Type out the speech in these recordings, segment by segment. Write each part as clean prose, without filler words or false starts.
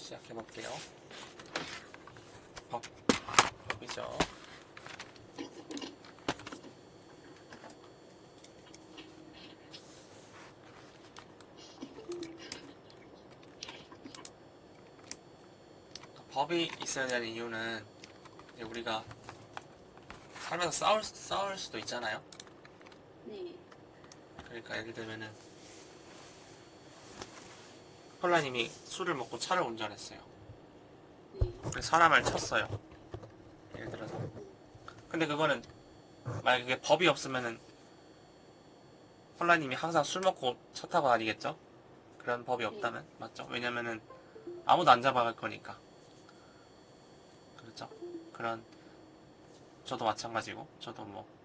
시작해볼게요. 법이죠. 법이 있어야 되는 이유는 우리가 살면서 싸울 수도 있잖아요. 네. 그러니까 예를 들면은 폴라님이 술을 먹고 차를 운전했어요. 네. 그래서 사람을 쳤어요. 예를 들어서. 근데 그거는 만약에 법이 없으면은 폴라님이 항상 술 먹고 차 타고 다니겠죠? 그런 법이 없다면 맞죠? 왜냐면은 아무도 안 잡아갈 거니까. 그렇죠? 그런 저도 마찬가지고 저도 뭐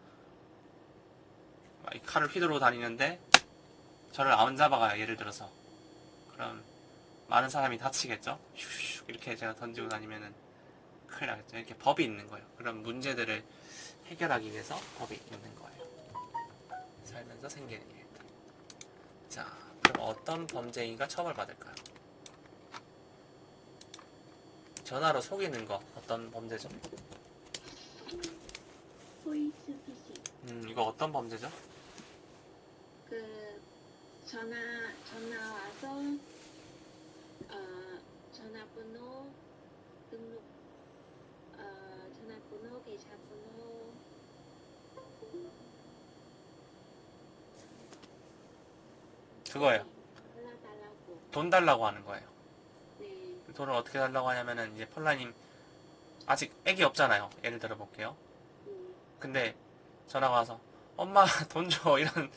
이 칼을 휘두르고 다니는데 저를 안 잡아가요. 예를 들어서. 그럼 많은 사람이 다치겠죠? 슉슉 이렇게 제가 던지고 다니면은 큰일 나겠죠. 이렇게 법이 있는 거예요. 그런 문제들을 해결하기 위해서 법이 있는 거예요. 살면서 생기는 일들. 자, 그럼 어떤 범죄인가 처벌받을까요? 전화로 속이는 거 어떤 범죄죠? 보이스피싱. 이거 어떤 범죄죠? 전화 와서 전화번호 등록 전화번호 계좌번호 그거예요. 달라고. 돈 달라고 하는 거예요. 네. 돈을 어떻게 달라고 하냐면은 이제 폴라님 아직 애기 없잖아요. 예를 들어 볼게요. 근데 전화가 와서 엄마 돈 줘 이런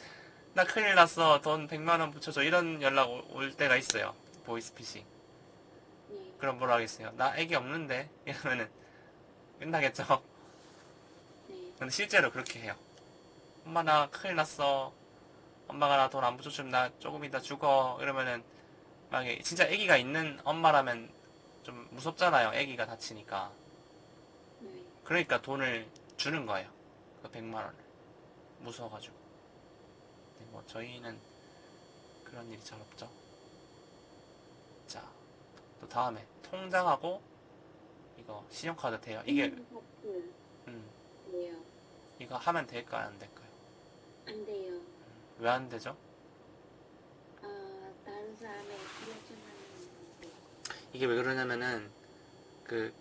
나 큰일 났어 돈 100만 원 붙여줘 이런 연락 올 때가 있어요. 보이스피싱. 네. 그럼 뭐라 하겠어요? 나 애기 없는데 이러면은 끝나겠죠. 네. 근데 실제로 그렇게 해요. 엄마 나 큰일 났어. 엄마가 나 돈 안 붙여주면 나 조금 이따 죽어 이러면은 만약에 진짜 애기가 있는 엄마라면 좀 무섭잖아요. 애기가 다치니까. 네. 그러니까 돈을 주는 거예요. 그 100만 원을. 무서워가지고. 근데 뭐 저희는 그런 일이 잘 없죠. 자, 또 다음에 통장하고 이거 신용카드 돼요. 이게 돼요. 이거 하면 될까요? 안 될까요? 안 돼요. 왜 안 되죠? 다른 사람의 빌려주면 이게 왜 그러냐면은 그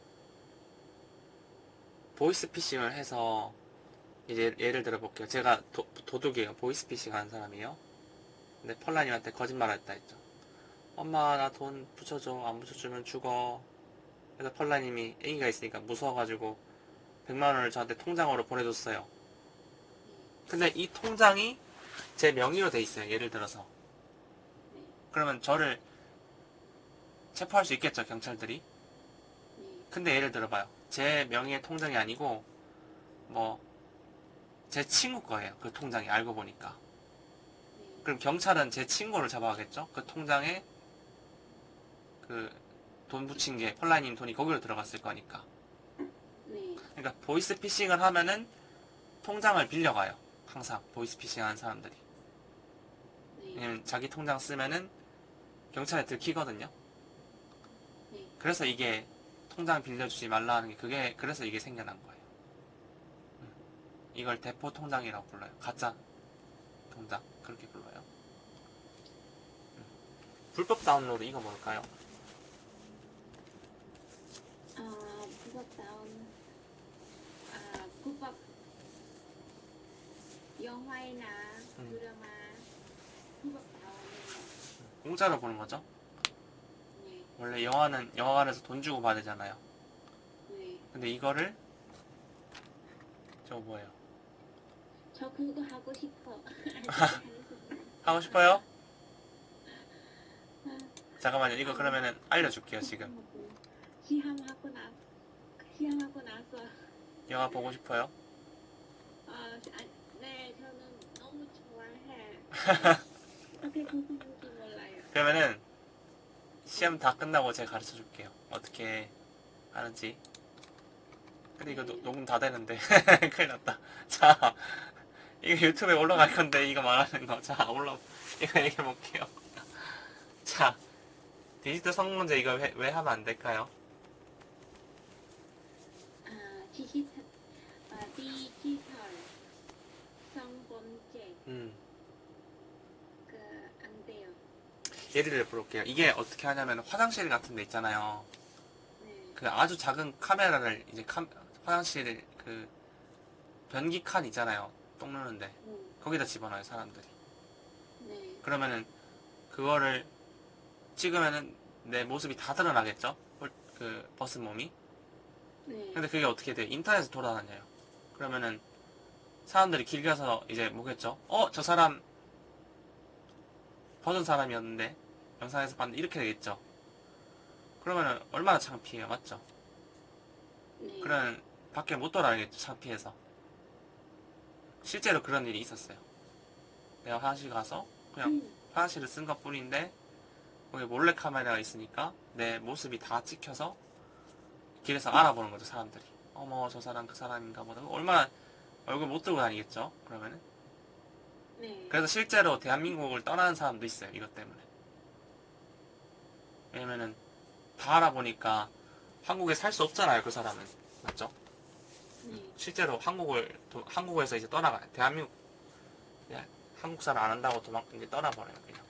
보이스피싱을 해서 이제 예를 들어 볼게요. 제가 도둑이에요. 보이스피싱 하는 사람이에요. 근데 펄라님한테 거짓말을 했다 했죠. 엄마 나 돈 붙여줘. 안 붙여주면 죽어. 그래서 펄라님이 애기가 있으니까 무서워가지고 100만 원을 저한테 통장으로 보내줬어요. 근데 이 통장이 제 명의로 돼 있어요. 예를 들어서. 그러면 저를 체포할 수 있겠죠. 경찰들이. 근데 예를 들어봐요. 제 명의의 통장이 아니고 뭐 제 친구 거예요. 그 통장이 알고 보니까. 그럼 경찰은 제 친구를 잡아가겠죠? 그 통장에 그 돈 붙인 게 폴라님 돈이 거기로 들어갔을 거니까. 그러니까 보이스피싱을 하면은 통장을 빌려가요. 항상 보이스피싱 하는 사람들이. 왜냐면 자기 통장 쓰면은 경찰에 들키거든요. 그래서 이게 통장 빌려주지 말라 하는 게 그게 그래서 이게 생겨난 거예요. 이걸 대포 통장이라고 불러요. 가짜 통장 그렇게 불러요. 불법 다운로드 이거 뭘까요? 불법 다운 불법 영화나 드라마 불법 다운. 공짜로 보는 거죠? 네. 원래 영화는 영화관에서 돈 주고 봐야 되잖아요. 네. 근데 이거를 저거 뭐예요? 저 그거 하고 싶어. 하고 싶어요? 잠깐만요. 이거 그러면은 알려줄게요. 지금 시험하고 나서 영화 보고 싶어요? 네, 저는 너무 좋아해. 어떻게 공부인지 몰라요. 그러면은 시험 다 끝나고 제가 가르쳐 줄게요. 어떻게 하는지. 근데 이거 녹음 다 되는데 큰일 났다. 자, 이거 유튜브에 올라갈 건데 이거 말하는 거. 자, 이거 얘기해 볼게요. 자, 디지털 성범죄 이거 왜 하면 안 될까요? 디지털 성범죄 음. 안 돼요. 예를 들어 볼게요. 이게 어떻게 하냐면 화장실 같은 데 있잖아요. 네. 그 아주 작은 카메라를 이제 화장실 그 변기 칸 있잖아요. 똥 누는데 거기다 집어넣어요 사람들이. 네. 그러면은 그거를 찍으면은 내 모습이 다 드러나겠죠? 그 벗은 몸이. 네. 근데 그게 어떻게 돼요? 인터넷에 돌아다녀요. 그러면은 사람들이 길 가서 이제 뭐겠죠? 저 사람 벗은 사람이었는데 영상에서 봤는데 이렇게 되겠죠? 그러면은 얼마나 창피해요, 맞죠? 네. 그러면 밖에 못 돌아다니겠죠, 창피해서. 실제로 그런 일이 있었어요. 내가 화장실 가서 그냥 화장실을 쓴 것 뿐인데 거기 몰래 카메라가 있으니까 내 모습이 다 찍혀서 길에서 알아보는 거죠, 사람들이. 어머, 저 사람 그 사람인가 보다. 얼마나 얼굴 못 들고 다니겠죠, 그러면은. 네. 그래서 실제로 대한민국을 떠나는 사람도 있어요, 이것 때문에. 왜냐면은 다 알아보니까 한국에 살 수 없잖아요, 그 사람은. 맞죠? 네. 실제로 한국에서 이제 떠나가요. 대한민국, 그냥 한국 사람 안 한다고 이제 떠나버려요, 그냥.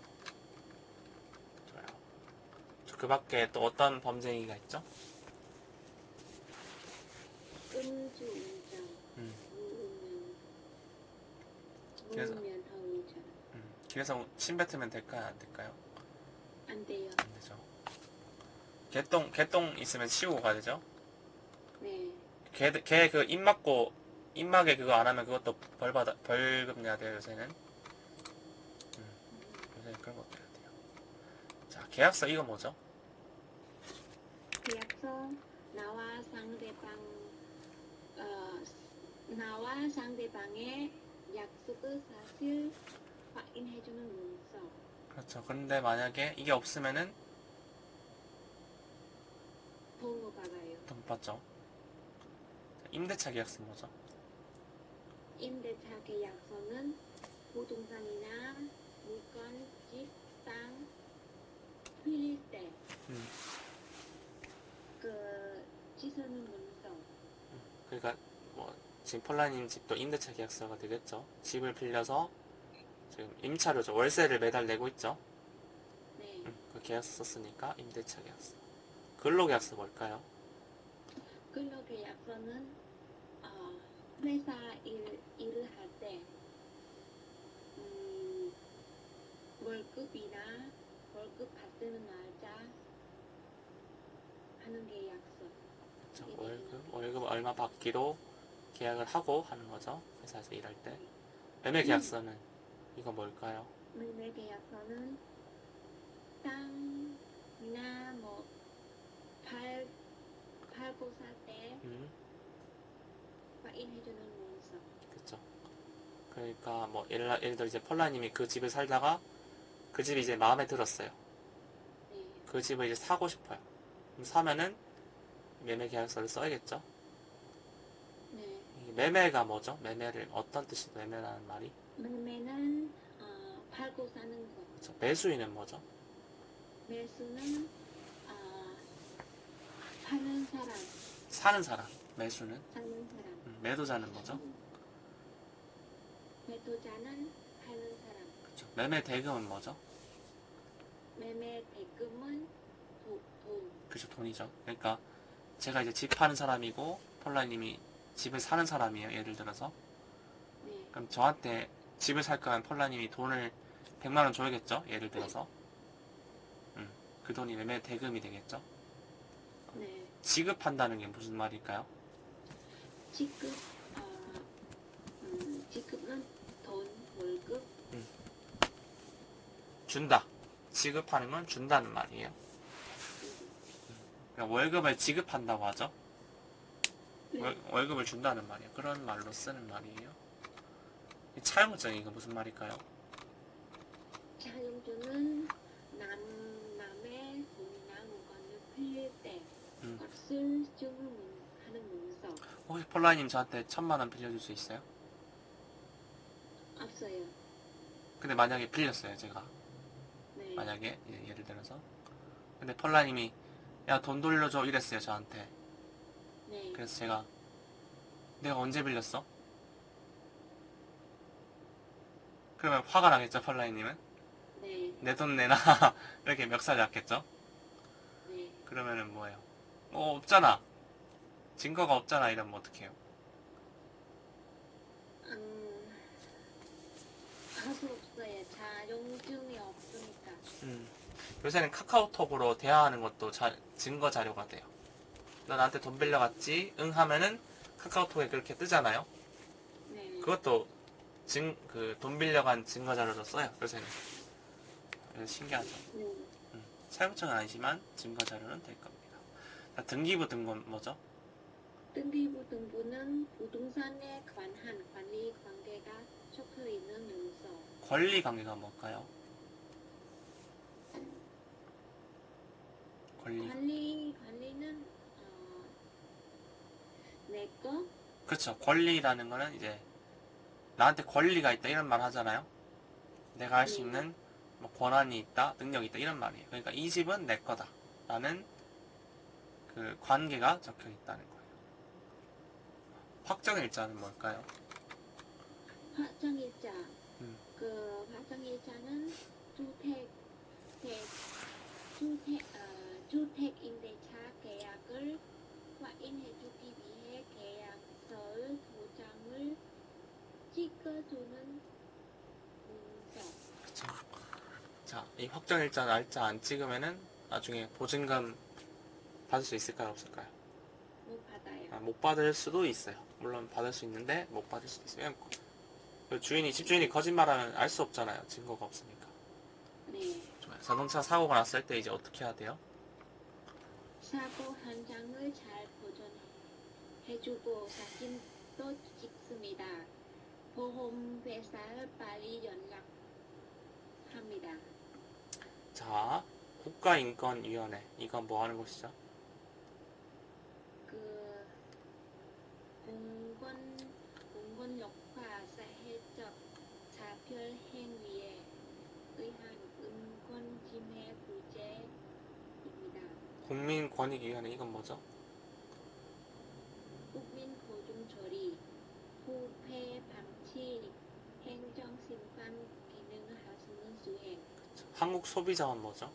좋아요. 그 밖에 또 어떤 범죄행위가 있죠? 음주운전, 음, 그래서- 무음면 더운전 길에서 침 뱉으면 될까요, 안 될까요? 안 돼요. 안 되죠. 개똥 있으면 치우고 가야 되죠? 네. 걔 그 입 막고, 입막에 그거 안 하면 그것도 벌금 내야 돼요, 요새는. 요새 그런 것도 해야 돼요. 자, 계약서 이거 뭐죠? 계약서 나와 상대방의 약속을 사실 확인해주는 문서. 그렇죠. 근데 만약에 이게 없으면은 돈 못 받아요. 돈 받죠. 임대차 계약서 뭐죠? 임대차 계약서는 부동산이나 물건, 집, 땅 빌릴 때 음, 지서는 문서. 그러니까 뭐 지금 폴라님 집도 임대차 계약서가 되겠죠. 집을 빌려서 지금 임차료죠. 월세를 매달 내고 있죠. 네. 그 계약서 썼으니까 임대차 계약서. 근로계약서 뭘까요? 근로계약서는 회사 일을 할 때 월급이나 월급 받는 날짜 하는 계약서. 그렇죠. 월급 얼마 받기로 계약을 하고 하는 거죠. 회사에서 일할 때. 매매 계약서는 이거 뭘까요? 매매 계약서는 땅이나 뭐 팔고 살 때 확인해주는 문서. 그렇죠. 그러니까 뭐 예를 들어 이제 폴라님이 그 집을 살다가 그 집이 이제 마음에 들었어요. 네. 그 집을 이제 사고 싶어요. 그럼 사면은 매매 계약서를 써야겠죠. 네. 이 매매가 뭐죠? 매매를 어떤 뜻이 매매라는 말이? 매매는 팔고 사는 거. 그렇죠. 매수인은 뭐죠? 매수는 파는 사람, 사는 사람. 매수는 사는 사람. 매도자는 뭐죠? 매도자는 파는 사람. 그렇죠. 매매 대금은 뭐죠? 매매 대금은 돈. 그렇죠. 돈이죠. 그러니까 제가 이제 집 파는 사람이고 폴라님이 집을 사는 사람이에요. 예를 들어서. 네. 그럼 저한테 집을 살 거면 폴라님이 돈을 100만 원 줘야겠죠? 예를 들어서. 그 돈이 매매 대금이 되겠죠? 네. 지급한다는 게 무슨 말일까요? 지급, 지급은 돈, 월급. 준다. 지급하는 건 준다는 말이에요. 그러니까 월급을 지급한다고 하죠. 네. 월급을 준다는 말이에요. 그런 말로 쓰는 말이에요. 차용증 이거 무슨 말일까요? 차용증은 남의 돈이나 물건을 빌릴 때 값을 하는 문서. 혹시 폴라님 저한테 1000만 원 빌려줄 수 있어요? 없어요. 근데 만약에 빌렸어요, 제가. 네. 만약에 예를 들어서 근데 펄라님이 야 돈 돌려줘 이랬어요 저한테. 네. 그래서 제가 내가 언제 빌렸어? 그러면 화가 나겠죠 펄라님은? 네. 내 돈 내놔 이렇게 멱살 잡겠죠? 네. 그러면은 뭐예요? 없잖아. 증거가 없잖아 이러면 어떡해요? 할 수 없어요. 자용증이 없으니까. 요새는 카카오톡으로 대화하는 것도 증거 자료가 돼요. 너 나한테 돈 빌려갔지? 응 하면은 카카오톡에 그렇게 뜨잖아요. 네. 그것도 돈 빌려간 증거 자료로 써요. 요새는. 그래서 신기하죠. 사용증은 아니지만 증거 자료는 될 겁니다. 자, 등기부 등본 뭐죠? 등기부 등본은 부동산에 관한 관리 관계가 적혀 있는 문서. 권리 관계가 뭘까요? 관리는 내 거? 그렇죠. 권리라는 거는 이제 나한테 권리가 있다 이런 말 하잖아요. 내가 할 수 네. 있는 뭐 권한이 있다, 능력이 있다 이런 말이에요. 그러니까 이 집은 내 거다 라는 그 관계가 적혀 있다는 거예요. 확정일자는 뭘까요? 확정일자. 그 확정일자는 주택임대차 계약을 확인해주기 위해 계약서의 도장을 찍어주는 문서. 그렇죠. 자, 이 확정일자 날짜 안 찍으면은 나중에 보증금 받을 수 있을까요? 없을까요? 못 받아요. 못 받을 수도 있어요. 물론 받을 수 있는데 못 받을 수도 있어요. 집주인이 거짓말하면 알 수 없잖아요. 증거가 없으니까. 네. 좋아요. 자동차 사고가 났을 때 이제 어떻게 해야 돼요? 사고 현장을 잘 보존해주고 사진도 찍습니다. 보험회사에 빨리 연락합니다. 자, 국가인권위원회. 이건 뭐 하는 곳이죠? 그 공권력과 사회적 차별 행위에 의한 인권침해 구제입니다. 국민권익위원회. 이건 뭐죠? 국민 고증 처리, 부패 방치, 행정심판 기능을 하시는 수행, 한국소비자원 뭐죠?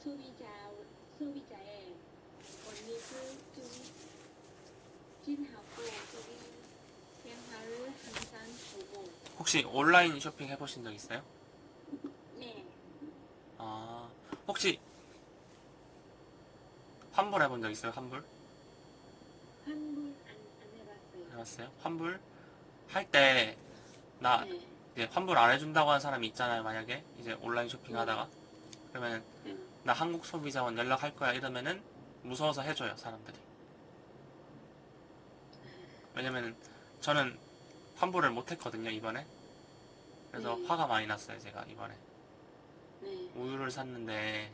소비자의 권익을 증진하고 소비 생활을 항상 보고. 혹시 온라인 쇼핑 해보신 적 있어요? 네. 혹시 환불 해본 적 있어요? 환불? 환불 안 해봤어요. 해봤어요? 환불 할 때 나 네. 이제 환불 안 해준다고 하는 사람이 있잖아요. 만약에 이제 온라인 쇼핑 하다가 그러면 나 한국소비자원 연락할 거야 이러면은 무서워서 해줘요 사람들이. 왜냐면 저는 환불을 못했거든요 이번에. 그래서 네. 화가 많이 났어요 제가 이번에. 네. 우유를 샀는데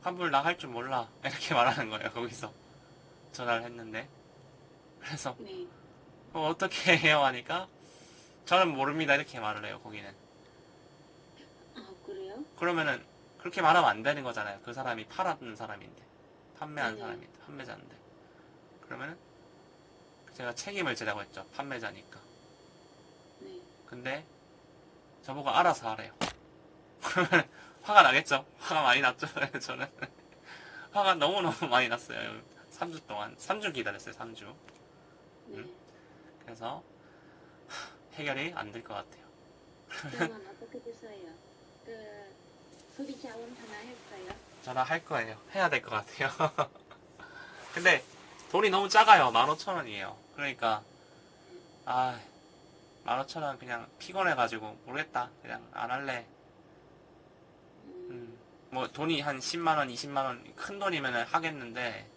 환불 나 할 줄 몰라 이렇게 말하는 거예요 거기서. 전화를 했는데. 그래서 네. 어떻게 해요 하니까 저는 모릅니다 이렇게 말을 해요 거기는. 아, 그래요? 그러면은 그렇게 말하면 안 되는 거잖아요. 그 사람이 팔았는 사람인데 판매한 네. 사람인데 판매자인데. 그러면은 제가 책임을 지라고 했죠. 판매자니까. 네. 근데 저보고 알아서 하래요. 그러면 화가 나겠죠. 화가 많이 났죠. 저는 화가 너무너무 많이 났어요. 3주 동안 3주 기다렸어요. 3주. 네. 그래서 해결이 안 될 것 같아요. 그러면 어떻게 됐어요? 그 소비자원 전화했어요? 전화할 거예요. 해야 될 것 같아요. 근데 돈이 너무 작아요. 15,000원이에요. 그러니까 15,000원 그냥 피곤해가지고 모르겠다. 그냥 안 할래. 뭐 돈이 한 10만원, 20만원 큰 돈이면 하겠는데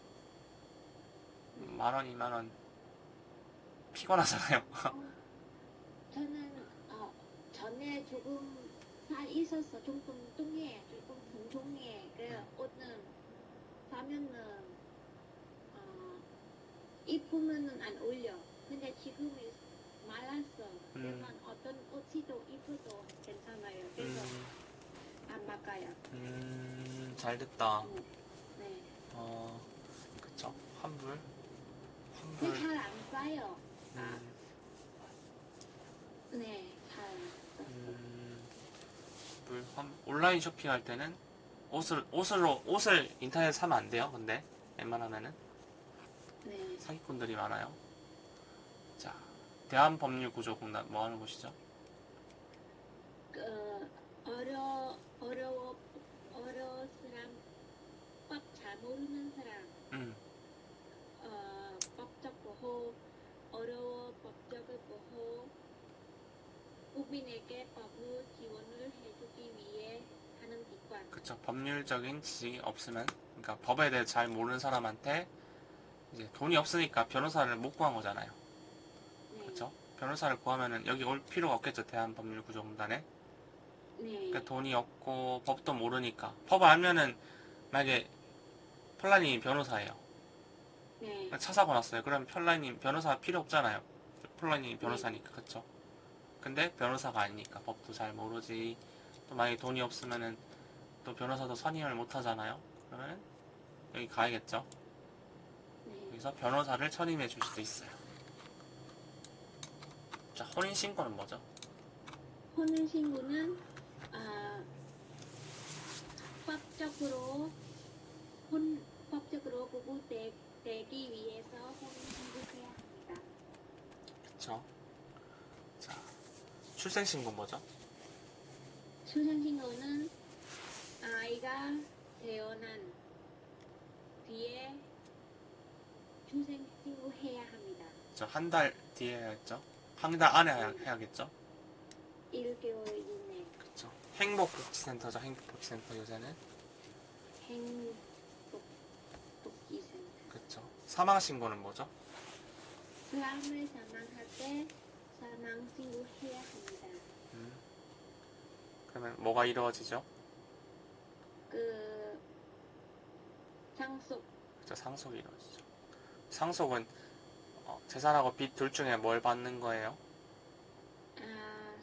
만원, 2만원 피곤하잖아요. 저는 전에 조금 살 있어서 좀 뚱뚱해, 조금 둥둥해. 그래서 오늘 사면은 입으면은 안 어울려. 근데 지금은 말랐어. 그러면 어떤 옷이 더 입어도 괜찮아요. 그래서 안 바꿔요. 잘 됐다. 네. 그쵸. 환불. 근데 환불. 잘 안 싸요. 음, 네, 잘 안 싸요. 온라인 쇼핑할 때는 옷을 인터넷에 사면 안 돼요. 근데 웬만하면은 네. 사기꾼들이 많아요. 자, 대한법률구조공단 뭐 하는 곳이죠? 어려운 사람, 법 잘 모르는 사람, 음, 법적 보호, 어려워 법적을 보호, 국민에게 법률 지원을 해주기 위해 하는 기관. 그쵸. 법률적인 지식이 없으면, 그러니까 법에 대해 잘 모르는 사람한테 이제 돈이 없으니까 변호사를 못 구한 거잖아요. 네. 그쵸? 변호사를 구하면은 여기 올 필요가 없겠죠. 대한법률구조공단에. 네. 그러니까 돈이 없고 법도 모르니까. 법 알면은 만약에 펄라님이 변호사예요. 네. 차 사고 났어요. 그럼 펄라님 변호사 필요 없잖아요. 펄라님이 변호사니까. 그쵸? 근데 변호사가 아니니까 법도 잘 모르지. 또 만약에 돈이 없으면은 또 변호사도 선임을 못 하잖아요. 그러면 여기 가야겠죠. 네. 여기서 변호사를 선임해 줄 수도 있어요. 자, 혼인신고는 뭐죠? 혼인신고는 법적으로 법적으로 구분되기 위해서 혼인신고해야 합니다. 그쵸? 자, 출생신고는 뭐죠? 출생신고는 아이가 태어난 뒤에 출생신고해야 합니다. 저 한 달 뒤에 해야겠죠? 한 달 안에 해야겠죠? 1개월 이내. 그쵸? 행복복지센터죠, 행복복지센터 요새는. 행복복지센터. 그쵸? 사망신고는 뭐죠? 사람을 사망할 때 사망신고해야 합니다. 그러면 뭐가 이루어지죠? 상속. 그쵸, 상속이 이루어지죠. 상속은 재산하고 빚 둘 중에 뭘 받는 거예요?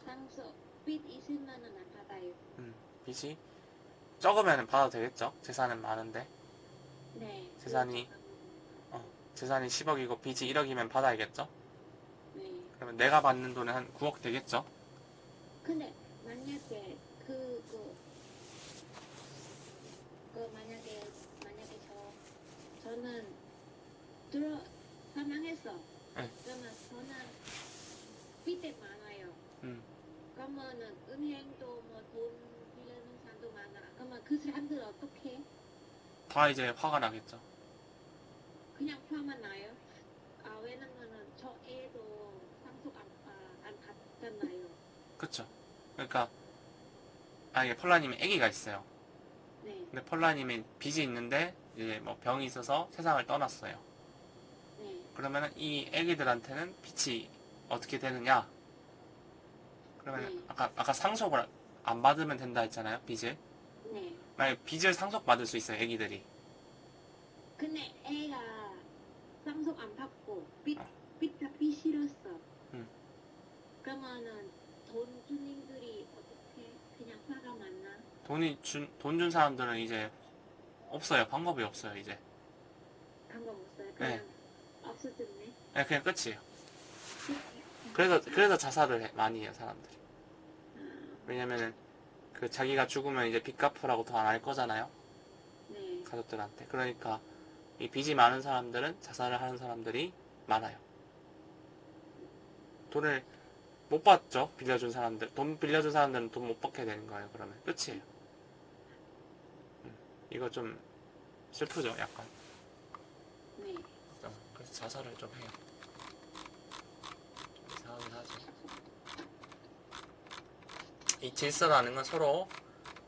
상속. 빚 있으면은 안 받아요. 빚이 적으면 받아도 되겠죠? 재산은 많은데. 네. 재산이 10억이고 빚이 1억이면 받아야겠죠? 네. 그러면 내가 받는 돈은 한 9억 되겠죠? 근데 만약에 만약에 저는 사망했어. 네. 그러면 저는 빚이 많아요. 그러면은 은행도 뭐 돈 빌려주는 사람도 많아. 그러면 그 사람들 어떻게? 다 이제 화가 나겠죠? 그냥 화만 나요? 왜냐면은 저 애도 상속 안 받잖아요. 그쵸? 그러니까 만약에 펄라님이 아기가 있어요. 네. 근데 펄라님이 빚이 있는데 이제 뭐 병이 있어서 세상을 떠났어요. 네. 그러면 이 아기들한테는 빚이 어떻게 되느냐? 그러면 네. 아까 상속을 안 받으면 된다 했잖아요, 빚을. 네. 만약에 빚을 상속받을 수 있어요, 아기들이. 근데 애가 상속 안 받고 빚 어. 갚기 싫었어. 응. 그러면은 돈 주님들이 어떻게 그냥 화가 많나? 돈 준 사람들은 이제 없어요. 방법이 없어요, 이제. 방법 없어요. 네. 그냥 없어졌네. 네, 그냥 끝이에요. 그래서 자살을 많이 해요, 사람들이. 왜냐면은, 자기가 죽으면 이제 빚 갚으라고 더 안 할 거잖아요? 네. 가족들한테. 그러니까, 이 빚이 많은 사람들은 자살을 하는 사람들이 많아요. 돈을 못 받죠? 빌려준 사람들. 돈 빌려준 사람들은 돈 못 받게 되는 거예요, 그러면. 끝이에요. 이거 좀 슬프죠, 약간. 네. 그래서 자살을 좀 해요. 이상하긴 하죠. 이 질서라는 건 서로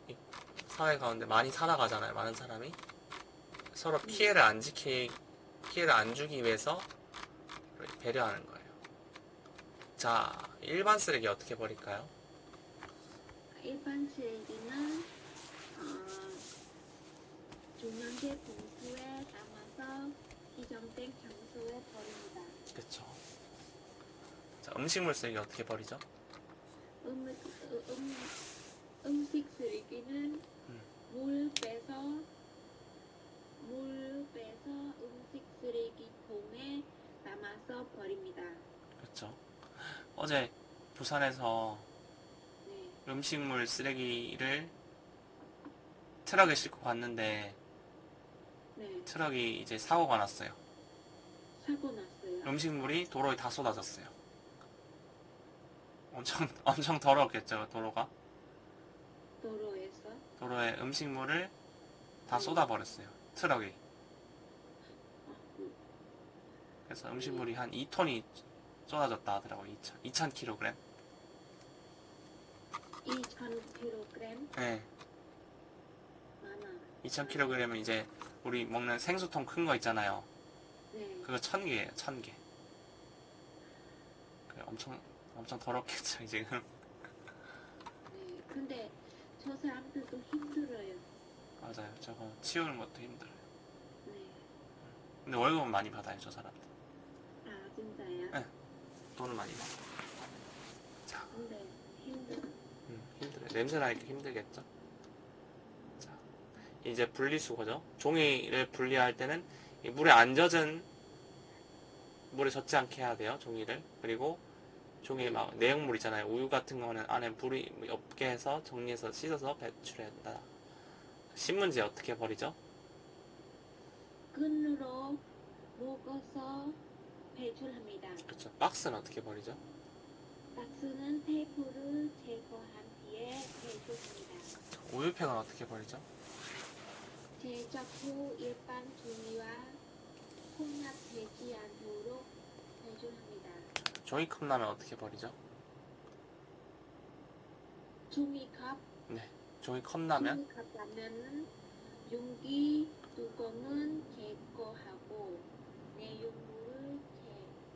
이 사회 가운데 많이 살아가잖아요. 많은 사람이 서로 피해를 안 주기 위해서 배려하는 거예요. 자, 일반 쓰레기 어떻게 버릴까요? 일반 쓰레기는 중량제 봉투에 담아서 지정된 장소에 버립니다. 그쵸. 자, 음식물 쓰레기 어떻게 버리죠? 음식 쓰레기는 물 빼서 음식 쓰레기통에 담아서 버립니다. 그렇죠. 어제 부산에서 네, 음식물 쓰레기를 트럭에 싣고 갔는데 네, 트럭이 이제 사고가 났어요. 사고 났어요. 음식물이 도로에 다 쏟아졌어요. 엄청 엄청 더러웠겠죠, 도로가. 도로에서. 도로에 음식물을 다 쏟아버렸어요, 트럭이. 아, 그, 그래서 음식물이 한 2톤이 쏟아졌다 하더라고요. 2000kg. 2,000kg 네, 많아. 2000kg은 이제 우리 먹는 생수통 큰 거 있잖아요. 네, 그거 1000개예요, 1000개. 엄청 더럽겠죠, 지금. 네. 근데 저 사람들도 힘들어요. 맞아요. 저거 치우는 것도 힘들어요. 네. 근데 월급은 많이 받아요, 저 사람들. 아, 진짜요? 네. 돈을 많이 받아요. 자, 근데 힘들어. 힘들어요. 냄새 나니까 힘들겠죠? 자, 이제 분리수거죠. 종이를 분리할 때는 이 물에 안 젖은, 물에 젖지 않게 해야 돼요, 종이를. 그리고 종이에 막 내용물 있잖아요. 우유 같은 거는 안에 물이 없게 해서 정리해서 씻어서 배출해야 한다. 신문지 어떻게 버리죠? 끈으로 묶어서 배출합니다. 그렇죠. 박스는 어떻게 버리죠? 박스는 테이프를 제거한 뒤에 배출합니다. 우유팩은 어떻게 버리죠? 제작 후 일반 종이와 혼합되지 않도록 배출합니다. 종이컵 라면 어떻게 버리죠? 종이컵, 네. 종이컵 라면? 종이컵 라면은 용기 뚜껑은 제거하고 내용물을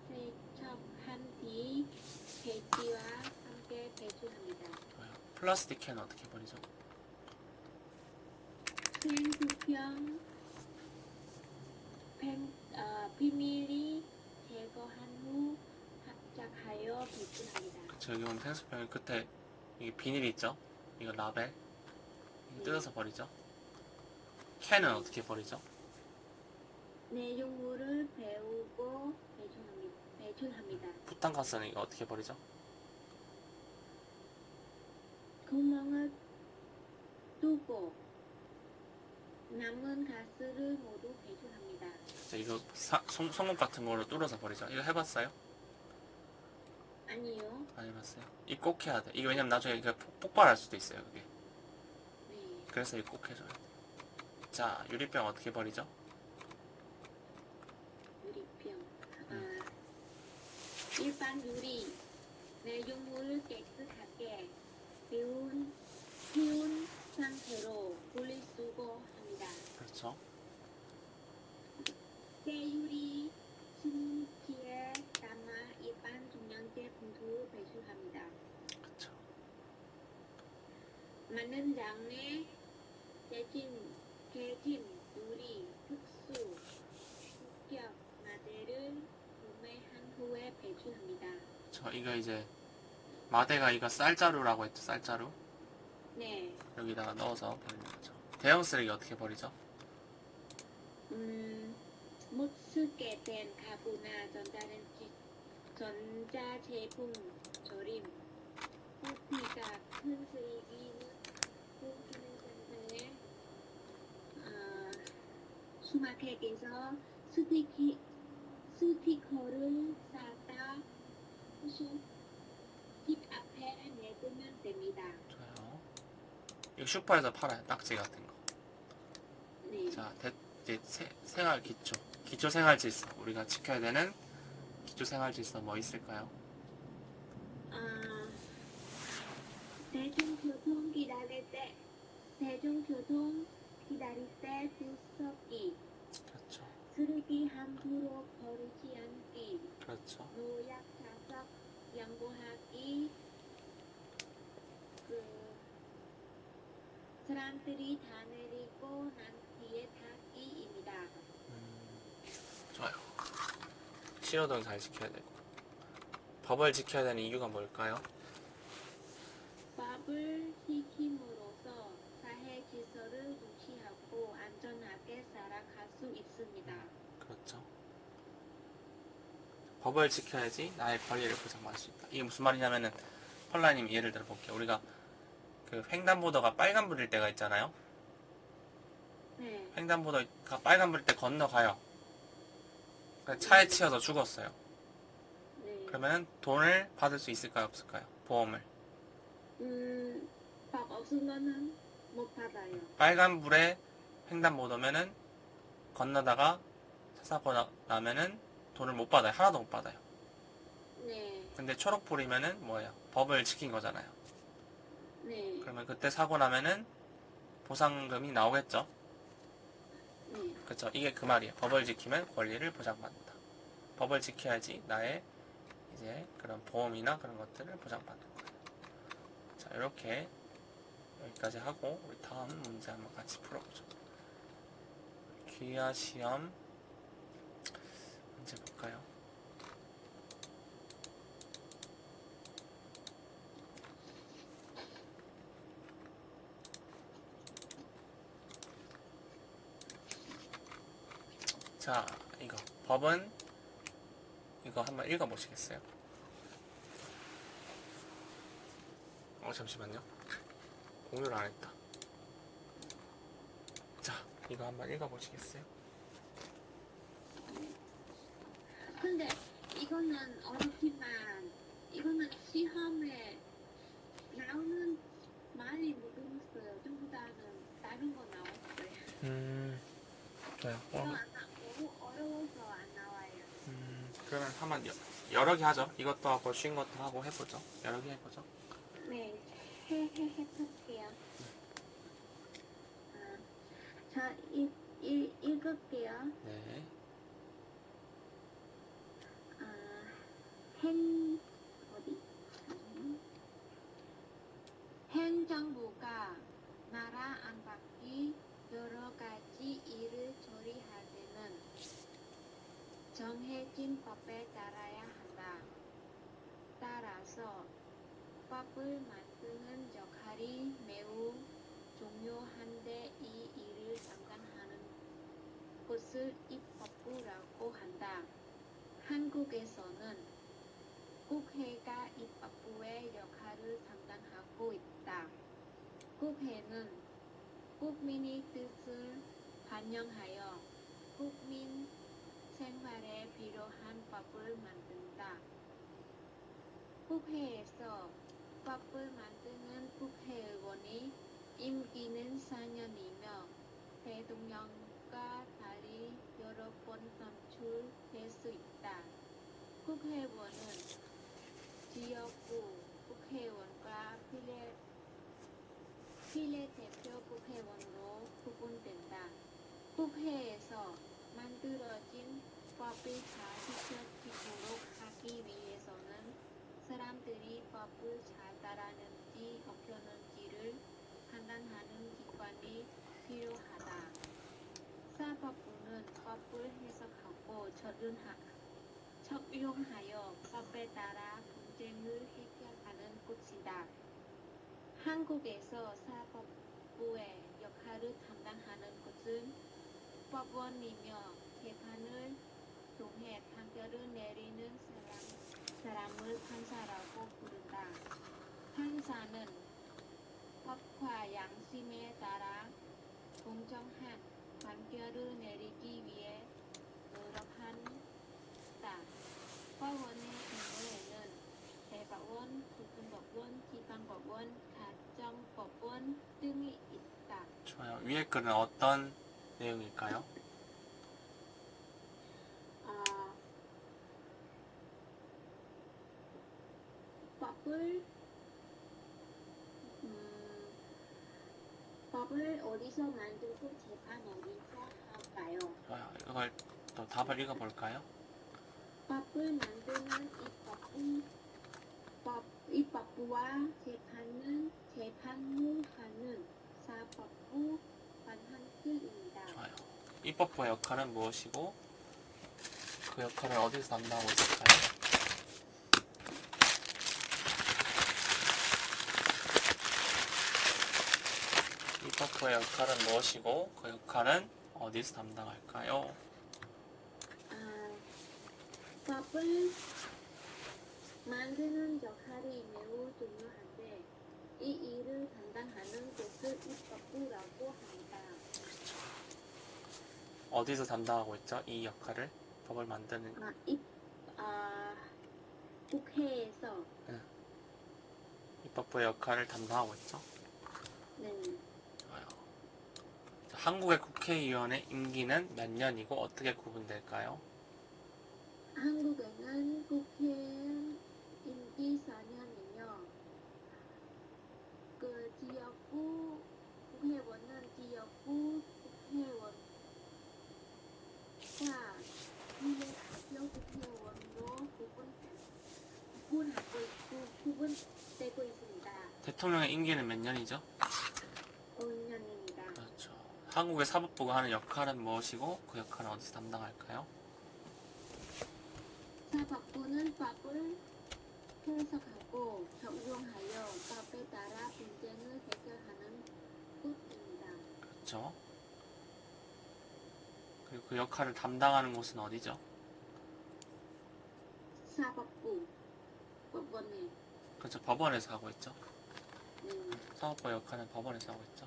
세척한 뒤 배지와 함께 배출합니다. 플라스틱 캔은 어떻게 버리죠? 생수병 비밀이 제거한 후 합작하여 배출합니다. 그쵸, 여기 보면 생수병이 끝에 이게 비닐 있죠? 이거 라벨. 이거 뜯어서 버리죠? 캔은 어떻게 버리죠? 내용물을 배우고 배출합니다. 부탄가스는 이거 어떻게 버리죠? 구멍을 뚫고 남은 가스를 모두 배출합니다. 자, 이거 송곳 같은 거로 뚫어서 버리죠? 이거 해봤어요? 아니요. 안 해봤어요? 이거 꼭 해야 돼. 이거 왜냐면 나중에 이게 폭발할 수도 있어요, 그게. 네. 그래서 이거 꼭 해줘야 돼. 자, 유리병 어떻게 버리죠? 유리병. 일반 유리 내용물을 깨끗하게 비운 상태로 분리수거합니다. 그렇죠. 쇠유리 신문지에 담아 일반 종량제 봉투로 배출합니다. 그렇죠. 많은 장의 깨진 유리, 특수, 합격 마대를 구매한 후에 배출합니다. 그렇죠. 이거 이제 마대가 이거 쌀자루라고 했죠, 쌀자루. 네, 여기다가 넣어서 버리는 거죠. 대형 쓰레기 어떻게 버리죠? 못 쓰게 된 가구나 전자제품 조림, 부피가 큰 쓰레기는 공기능센터에 수마켓에서 스티커를 싸다 집 앞에 내두면 됩니다. 좋아요. 이거 슈퍼에서 팔아요, 딱지 같은 거. 네. 자, 이제 생활 기초 생활 질서. 우리가 지켜야 되는 기초 생활 질서 뭐 있을까요? 대중교통 기다릴 때 구석기, 그렇죠. 쓰레기 함부로 버리지 않기, 그렇죠. 노약 좌석 양보하기, 사람들이 다 내리고 난 뒤에 타기입니다. 좋아요. 신호등 잘 지켜야 되고. 법을 지켜야 되는 이유가 뭘까요? 법을 지킴으로써 사회 질서를 유지하고 안전하게 살아갈 수 있습니다. 그렇죠. 법을 지켜야지 나의 권리를 보장받을 수 있다. 이게 무슨 말이냐면은 펄라님 예를 들어 볼게요. 우리가 그 횡단보도가 빨간불일 때가 있잖아요. 네. 횡단보도가 빨간불일 때 건너가요. 차에 치여서 죽었어요. 네. 그러면 돈을 받을 수 있을까요, 없을까요? 보험을. 법 없으면은 못 받아요. 빨간불에 횡단보도면은 건너다가 차 사고 나면은 돈을 못 받아요. 하나도 못 받아요. 네. 근데 초록불이면은 뭐예요? 법을 지킨 거잖아요. 네. 그러면 그때 사고 나면은 보상금이 나오겠죠? 네. 그쵸? 이게 그 말이에요. 법을 지키면 권리를 보장받는다. 법을 지켜야지 나의 이제 그런 보험이나 그런 것들을 보장받는 거예요. 자, 이렇게 여기까지 하고 우리 다음 문제 한번 같이 풀어보죠. 귀하 시험 문제 볼까요? 자, 이거 법은 이거 한번 읽어보시겠어요? 잠시만요. 공유를 안 했다. 자, 이거 한번 읽어보시겠어요? 근데 이거는 어렵지만 이거는 시험에 나오는 말이 묻어있어요. 전부 다는 다른 거 나왔어요. 좋아요. 이거 너무 어려워서 안 나와요. 그러면 한번 여러 개 하죠. 이것도 하고 쉬운 것도 하고 해보죠. 여러 개 해보죠. 네, 해볼게요. 자, 읽을게요. 네. 어디? 행정부가 나라 안팎의 여러 가지 일을 처리할 때는 정해진 법에 따라야 한다. 따라서 법을 만드는 역할이 매우 중요한데 이 일을 담당하는 것을 입법부라고 한다. 한국에서는 국회가 입법부의 역할을 담당하고 있다. 국회는 국민의 뜻을 반영하여 국민 생활에 필요한 법을 만든다. 국회에서 법을 만드는 국회의원이 임기는 4년이며 대통령과 달리 여러 번 선출될 수 있다. 국회의원은 지역구 국회의원과 비례대표 국회의원으로 구분된다. 국회에서 만들어진 법이 잘 지켜지도록 하기 위해서는 사람들이 법을 잘 따르는지 어겼는지를 판단하는 기관이 필요하다. 사법부는 법을 해석하고 적용하여 법에 따라 분쟁을 해결하는 곳이다. 한국에서 사법부의 역할을 담당하는 것은 법원이며 재판을 통해 판결을 내리는 사람을 판사라고 부른다. 판사는 법과 양심에 따라 공정한 판결을 내리기 위해 노력한다. 법원의 경우에는 대법원, 고등법원, 지방법원, 가정법원 등이 있다. 좋아요. 위에 글은 어떤 내용일까요? 법을 어디서 만들고 재판 어디서 할까요? 좋아요. 이걸 또 답을 읽어볼까요? 법을 만드는 입법부와 재판을 하는 사법부 관한들입니다. 좋아요. 입법부의 역할은 무엇이고 그 역할을 어디서 담당하고 있을까요? 입학부의 역할은 무엇이고 그 역할은 어디서 담당할까요? 밥을 만드는 역할이 매우 중요한데 이 일을 담당하는 곳을 입법부라고 합니다. 어디서 담당하고 있죠? 이 역할을 법을 만드는 국회에서. 입법부의 역할을 담당하고 있죠. 네. 좋아요. 자, 한국의 국회의원의 임기는 몇 년이고 어떻게 구분될까요? 한국에는 국회의원 임기 4년이며 그 지역구 국회의원은 지역구 국회의원과 비례대표 국회의원으로 구분되고 있습니다. 대통령의 임기는 몇 년이죠? 5년입니다. 그렇죠. 한국의 사법부가 하는 역할은 무엇이고 그 역할은 어디서 담당할까요? 사법부는 법을 해석하고 적용하여 법에 따라 분쟁을 해결하는 곳입니다. 그렇죠. 그리고 그 역할을 담당하는 곳은 어디죠? 사법부 법원에. 그렇죠. 법원에서 하고 있죠. 사법부 역할은 법원에서 하고 있죠.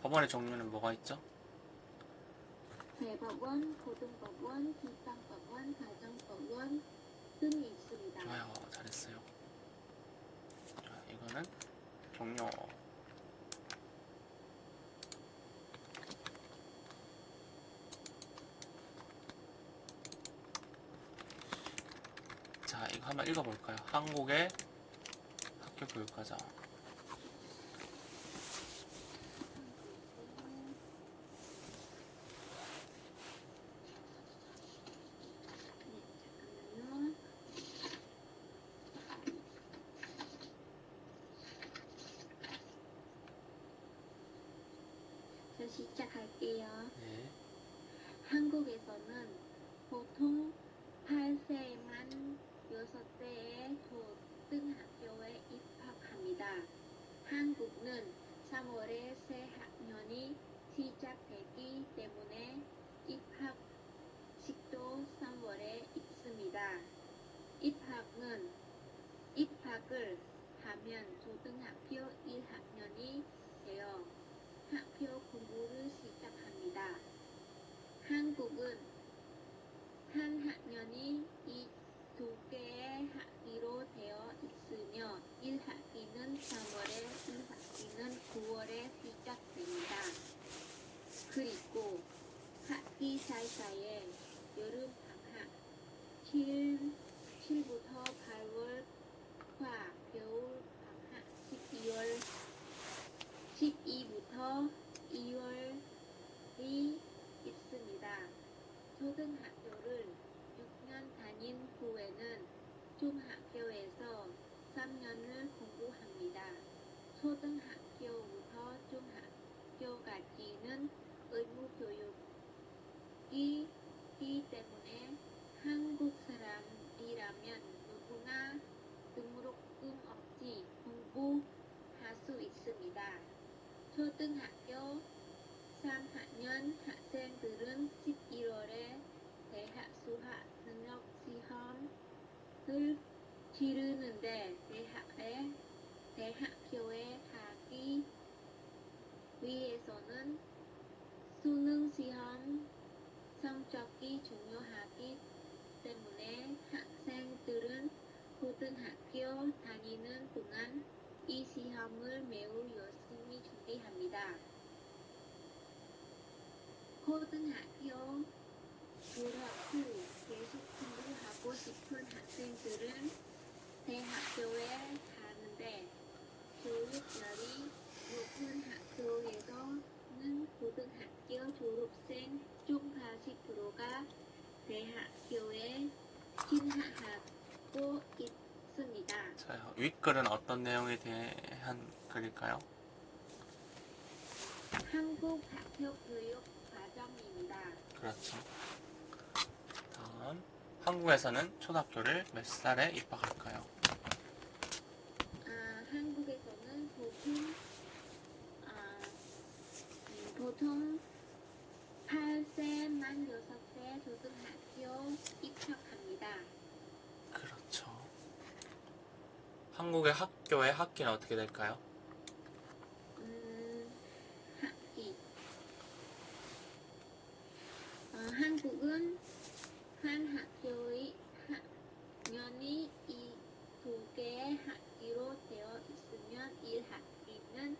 법원의 종류는 뭐가 있죠? 대법원, 고등법원, 지방법원, 가정법원 등이 있습니다. 좋아요. 잘했어요. 자, 이거는 종료. 자, 이거 한번 읽어볼까요? 한국의 학교 교육과정. 잠깐만요. 저 시작할게요. 네. 한국에서는 보통 8세 만 6세에 고등학교에 입학합니다. 한국은 3월에 새 학년이 시작되기 때문에 입학식도 3월에 있습니다. 입학을 하면 초등학교 1학년이 되어 학교 공부를 시작합니다. 한국은 한 학년이 두 개의 학기로 되어 있으며 1학기는 3월에 1학기는 9월에 시작됩니다. 그리고 학기 사이사이에 여름 방학 7부터 8월과 겨울 방학 12부터 2월이 있습니다. 초등학교를 6년 다닌 후에는 중학교에서 3년을 공부합니다. 초등학교부터 중학교까지는 의무 교육이기 때문에 한국 사람이라면 누구나 등록금 없이 공부할 수 있습니다. 초등학교 3학년 학생들은 11월에 대학 수학 능력 시험을 치르는데 대학교에 가기 위해서는 수능 시험 성적이 중요하기 때문에 학생들은 고등학교 다니는 동안 이 시험을 매우 열심히 준비합니다. 고등학교 졸업 후 계속 공부하고 싶은 학생들은 대학교에 가는데 교육열이 높은 학교에서는 고등학교 졸업생 중 80%가 대학교에 진학하고 있습니다. 자, 윗글은 어떤 내용에 대한 글일까요? 한국 학교 교육 과정입니다. 그렇죠. 다음, 한국에서는 초등학교를 몇 살에 입학할까요? 한국에서는 보통 보통 8세, 만 6세 초등학교 입학합니다. 그렇죠. 한국의 학교의 학기는 어떻게 될까요? 학기. 한국은 한 학교의 학년이 이 두 개의 학기로 되어 있으면 1학기는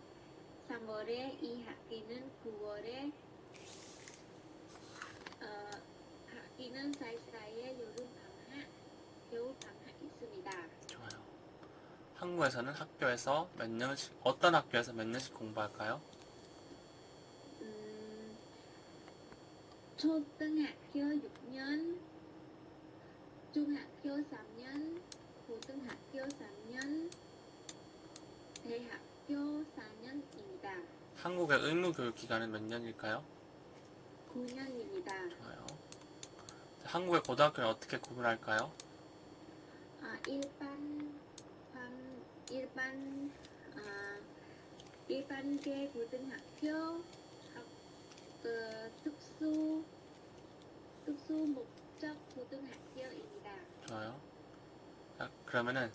3월에, 2학기는 9월에, 학기는 사이사이에 여름방학, 겨울방학 있습니다. 좋아요. 한국에서는 학교에서 몇 년씩, 어떤 학교에서 몇 년씩 공부할까요? 초등학교 6년, 중학교 3년, 고등학교 3년, 대학교 4년입니다. 한국의 의무교육 기간은 몇 년일까요? 9년입니다. 좋아요. 한국의 고등학교는 어떻게 구분할까요? 일반계 고등학교, 특수 목적 고등학교입니다. 좋아요. 자, 그러면은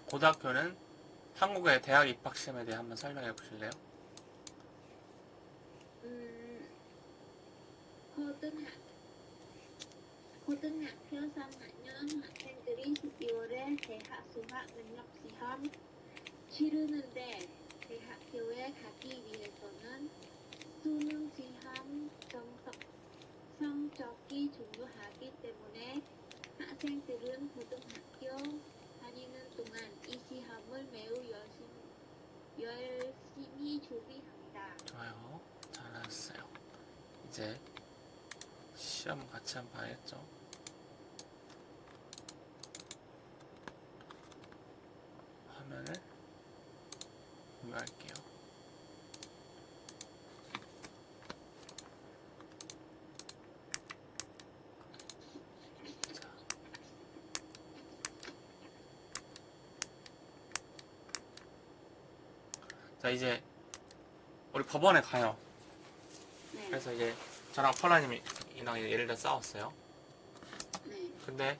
고등학교는 한국의 대학 입학 시험에 대해 한번 설명해 보실래요? 고등학교 3학년 학생들이 12월에 대학 수학 능력 시험 치르는데 대학교에 가기 위해서는 수능 시험 성적이 중요하기 때문에 학생들은 고등학교 다니는 동안 이 시험을 매우 열심히 준비합니다. 좋아요. 잘하셨어요. 이제 시험 같이 한번 봐야겠죠? 화면을 공유할게요. 자, 이제 우리 법원에 가요. 네. 그래서 이제 저랑 폴라님이랑 예를 들어 싸웠어요. 네. 근데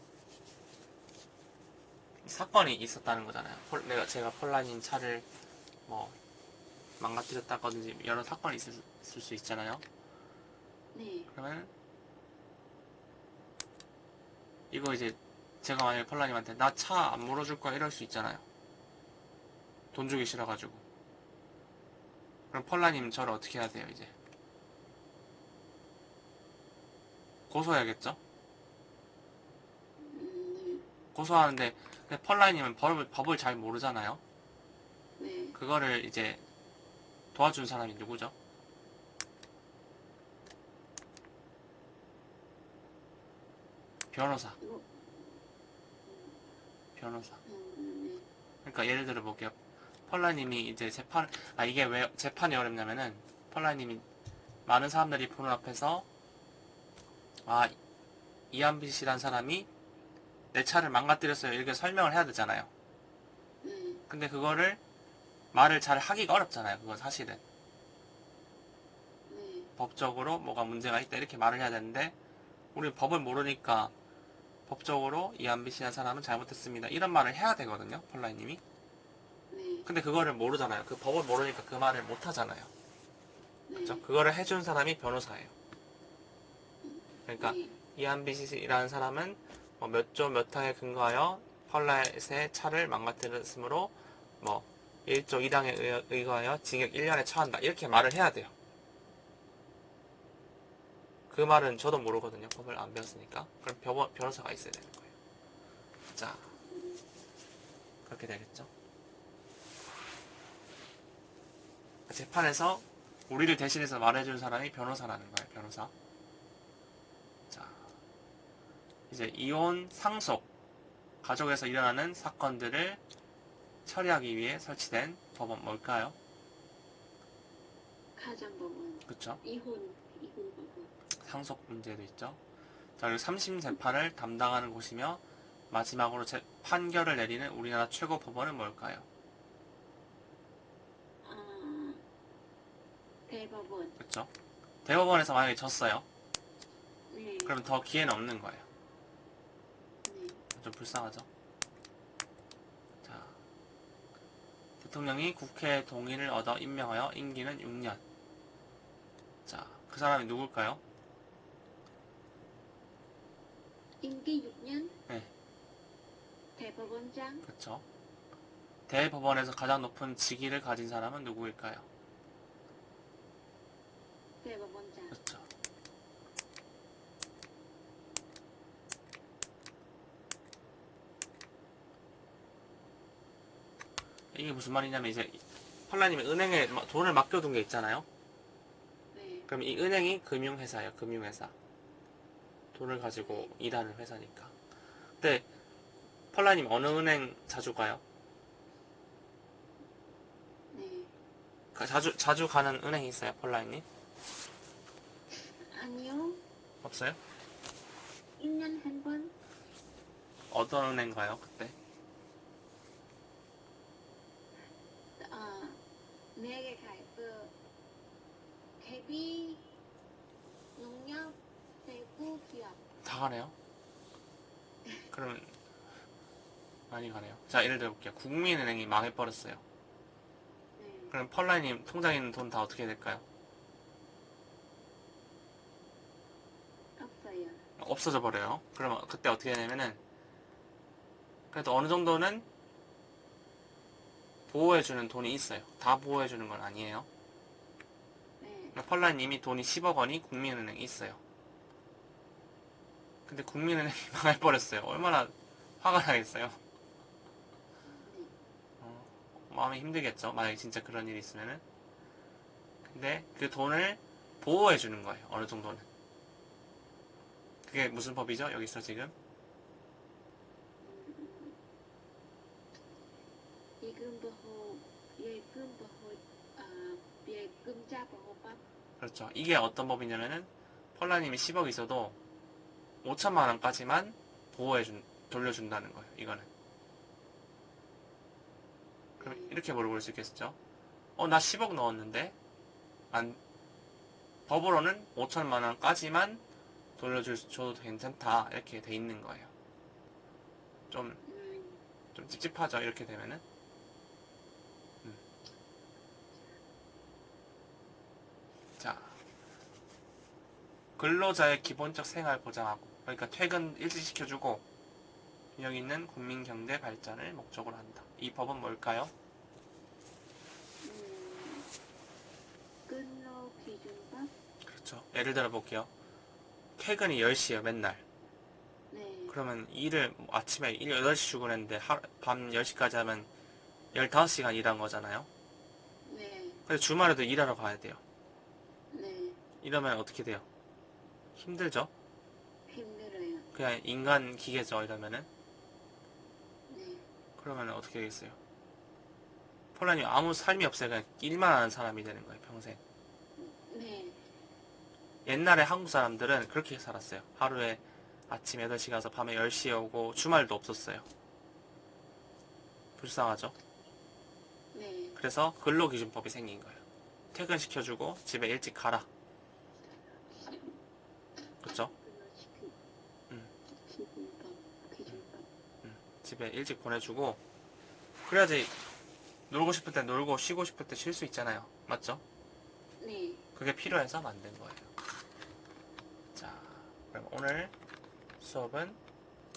사건이 있었다는 거잖아요. 제가 폴라님 차를 뭐 망가뜨렸다든지 여러 사건이 있을 수 있잖아요. 네. 그러면 이거 이제 제가 만약에 폴라님한테 나 차 안 물어줄 거야 이럴 수 있잖아요. 돈 주기 싫어가지고. 그럼 폴라님 저를 어떻게 해야 돼요 이제? 고소해야겠죠? 고소하는데 근데 폴라님은 법을 잘 모르잖아요. 네. 그거를 이제 도와준 사람이 누구죠? 변호사. 변호사. 네. 그러니까 예를 들어 볼게요. 폴라님이 이제 이게 왜 재판이 어렵냐면은 폴라님이 많은 사람들이 보는 앞에서 이한빈 씨란 사람이 내 차를 망가뜨렸어요 이렇게 설명을 해야 되잖아요. 네. 근데 그거를 말을 잘 하기가 어렵잖아요. 그건 사실은 네. 법적으로 뭐가 문제가 있다 이렇게 말을 해야 되는데 우리 법을 모르니까 법적으로 이한빈 씨란 사람은 잘못했습니다 이런 말을 해야 되거든요. 폴라님이. 네. 근데 그거를 모르잖아요. 그 법을 모르니까 그 말을 못 하잖아요. 그렇죠? 그거를 해준 사람이 변호사예요. 그러니까 네. 이한빈 씨라는 사람은 몇 조 몇 항에 근거하여 펄렛의 차를 망가뜨렸으므로 1조 1항에 의거하여 징역 1년에 처한다 이렇게 말을 해야 돼요. 그 말은 저도 모르거든요. 법을 안 배웠으니까. 그럼 변호사가 있어야 되는 거예요. 자, 그렇게 되겠죠. 재판에서 우리를 대신해서 말해준 사람이 변호사라는 거예요. 변호사. 자, 이제 이혼, 상속, 가족에서 일어나는 사건들을 처리하기 위해 설치된 법은 뭘까요? 가정법원. 그쵸? 이혼 법원. 상속 문제도 있죠. 자, 그리고 3심 재판을 담당하는 곳이며 마지막으로 판결을 내리는 우리나라 최고 법원은 뭘까요? 대법원. 그렇죠? 대법원에서 만약에 졌어요. 네. 그러면 더 기회는 없는 거예요. 네. 좀 불쌍하죠? 자, 대통령이 국회 동의를 얻어 임명하여 임기는 6년. 자, 그 사람이 누굴까요? 임기 6년. 네. 대법원장. 그렇죠. 대법원에서 가장 높은 직위를 가진 사람은 누구일까요? 대법원장. 그렇죠. 이게 무슨 말이냐면 이제 펄라님이 은행에 돈을 맡겨둔 게 있잖아요. 네. 그럼 이 은행이 금융회사예요. 금융회사. 돈을 가지고 일하는 회사니까. 근데 펄라님 어느 은행 자주 가요? 네. 자주 가는 은행이 있어요, 펄라님? 아니요. 없어요? 1년 한 번. 어떤 은행 가요, 그때? 네개 갈 대비 농협 대구 기업. 다 가네요? 그러면 많이 가네요. 자, 예를 들어볼게요. 국민은행이 망해버렸어요. 네. 그럼 펄라님 통장에 있는 돈 다 어떻게 될까요? 없어요. 없어져 버려요. 그러면 그때 어떻게 되냐면은 그래도 어느 정도는 보호해주는 돈이 있어요. 다 보호해주는 건 아니에요. 네. 펄라님이 돈이 10억 원이 국민은행에 있어요. 근데 국민은행이 망해버렸어요. 얼마나 화가 나겠어요? 마음이 힘들겠죠. 만약에 진짜 그런 일이 있으면은. 근데 그 돈을 보호해주는 거예요. 어느 정도는. 그게 무슨 법이죠? 여기서 지금? 예금자 보호법. 그렇죠. 이게 어떤 법이냐면은 펄라님이 10억 있어도 5천만 원까지만 돌려준다는 거예요. 이거는. 그럼 이렇게 물어볼 수 있겠죠? 나 10억 넣었는데 법으로는 5천만 원까지만 돌려줘도 괜찮다 이렇게 돼 있는 거예요. 좀 찝찝하죠. 이렇게 되면은. 자, 근로자의 기본적 생활 보장하고, 그러니까 퇴근 일찍 시켜주고 균형 있는 국민 경제 발전을 목적으로 한다. 이 법은 뭘까요? 근로기준법. 그렇죠. 예를 들어 볼게요. 퇴근이 10시에요, 맨날. 네. 그러면 아침에 8시 출근했는데 밤 10시까지 하면 15시간 일한 거잖아요. 네. 근데 주말에도 일하러 가야 돼요. 네. 이러면 어떻게 돼요? 힘들죠? 힘들어요. 그냥 인간 기계죠, 이러면은. 네. 그러면 어떻게 되겠어요? 폴란이 아무 삶이 없어요. 그냥 일만 하는 사람이 되는 거예요, 평생. 네. 옛날에 한국 사람들은 그렇게 살았어요. 하루에 아침 8시 가서 밤에 10시에 오고 주말도 없었어요. 불쌍하죠? 네. 그래서 근로기준법이 생긴 거예요. 퇴근시켜주고 집에 일찍 가라. 그쵸? 기준법. 집에 일찍 보내주고 그래야지 놀고 싶을 때 놀고 쉬고 싶을 때 쉴 수 있잖아요. 맞죠? 네. 그게 필요해서 만든 거예요. 자, 그럼 오늘 수업은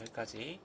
여기까지